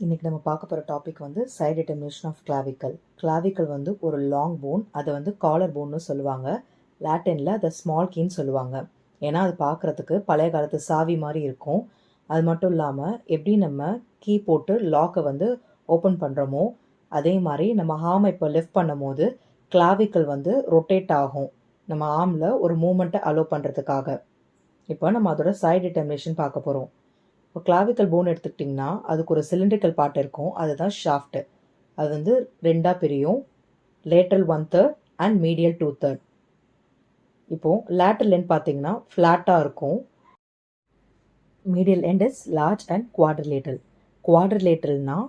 இன்றைக்கி நம்ம பார்க்க போகிற டாபிக் வந்து side determination of clavicle. Clavicle வந்து ஒரு லாங் போன், அதை வந்து காலர் போன்னு சொல்லுவாங்க. லாட்டினில் அதை ஸ்மால் கீன்னு சொல்லுவாங்க. ஏன்னா அது பார்க்குறதுக்கு பழைய காலத்து சாவி மாதிரி இருக்கும். அது மட்டும் இல்லாமல் எப்படி நம்ம கீ போட்டு லாக்கை வந்து ஓப்பன் பண்ணுறோமோ அதே மாதிரி நம்ம ஆர்மை இப்போ லிஃப்ட் பண்ணும் போது கிளாவிக்கல் வந்து ரொட்டேட் ஆகும், நம்ம ஆர்மில் ஒரு மூமெண்ட்டை அலோவ் பண்ணுறதுக்காக. இப்போ நம்ம அதோட சைடு டிட்டர்மினேஷன் பார்க்க போகிறோம். இப்போ கிளாவிக்கல் போன் எடுத்துக்கிட்டிங்கன்னா அதுக்கு ஒரு சிலிண்ட்ரிக்கல் பார்ட் இருக்கும், அதுதான் ஷாஃப்ட்டு. அது வந்து ரெண்டாக பிரியும், லேட்ரல் 1/3 அண்ட் மீடியல் 2/3. இப்போது லேட்ரல் எண்ட் பார்த்தீங்கன்னா ஃப்ளாட்டாக இருக்கும், medial end is large and quadrilateral. குவாட்ரிலேட்ரல்னா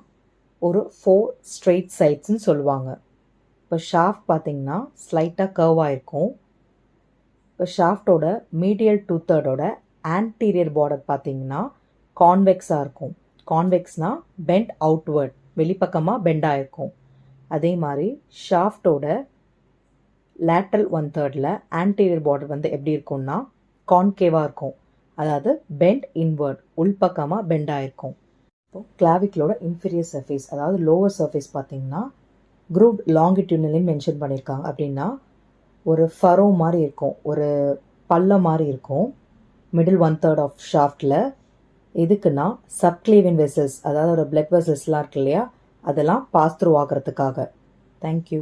ஒரு 4 ஸ்ட்ரெயிட் சைட்ஸ்ன்னு சொல்லுவாங்க. இப்போ ஷாஃப்ட் பார்த்தீங்கன்னா ஸ்லைட்டாக கர்வாக இருக்கும். இப்போ ஷாஃப்டோட மீடியல் 2/3 ஆன்டீரியர் பார்டர் பார்த்தீங்கன்னா கான்வெக்ஸாக இருக்கும். கான்வெக்ஸ்னால் பெண்ட் அவுட்வர்ட், வெளிப்பக்கமாக பெண்டாக இருக்கும். அதே மாதிரி ஷாஃப்டோட லேட்ரல் 1/3 ஆன்டீரியர் பார்டர் வந்து எப்படி இருக்கும்னா கான்கேவாக இருக்கும், அதாவது பெண்ட் இன்வர்ட், உள்பக்கமாக பெண்டாக இருக்கும். இப்போது கிளாவிக்கலோட இன்ஃபீரியர் சர்ஃபேஸ், அதாவது லோவர் சர்ஃபேஸ் பார்த்தீங்கன்னா குரூப் லாங்கிட்யூட்னலையும் மென்ஷன் பண்ணியிருக்காங்க. அப்படின்னா ஒரு ஃபரோ மாதிரி இருக்கும், ஒரு பள்ளம் மாதிரி இருக்கும் மிடில் 1/3 ஆஃப் ஷாஃப்டில். எதுக்குன்னா சப்க்ளேவியன் வெசல்ஸ், அதாவது ஒரு பிளட் வெசல்ஸ்லாம் இருக்கு இல்லையா, அதெல்லாம் பாஸ் த்ரூ ஆகிறதுக்காக. தேங்க்யூ.